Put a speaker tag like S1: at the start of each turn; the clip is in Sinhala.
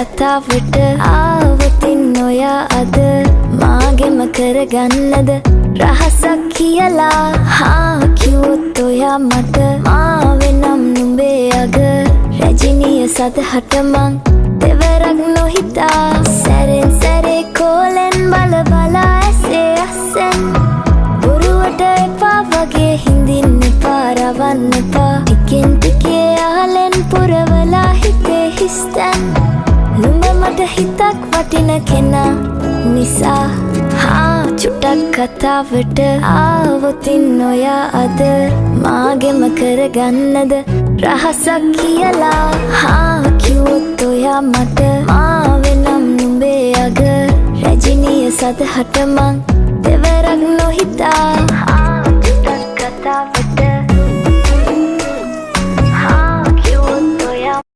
S1: කතාවට ආවතින් ඔයා අද මාගෙම කරගන්නද රහසක් කියලා කිව්වොත් ඔයා මට මාවෙනම් නුඹේ අග රැජිනිය සදහට මං දෙවරක් නොහිතා සැරෙන් සැරේ කෝලෙන් බල බලා ඇසේ අස්සෙන් බොරුවට එපා වගේ හිඳින්න එපා රවන්න එපා ටිකෙන් ටිකේ ආලෙන් පුරවලා හිතේ හිස්තැන් නුඹ මට හිතක් වටින කෙනා නිසා චුට්ටක් කතාවට ආවොතින් ඔයා අද මාගෙම කරගන්නද රහසක් කියලා කිව්වොත් ඔයා මට මාවෙනම් නුඹේ අග රැජිනිය සදහට මං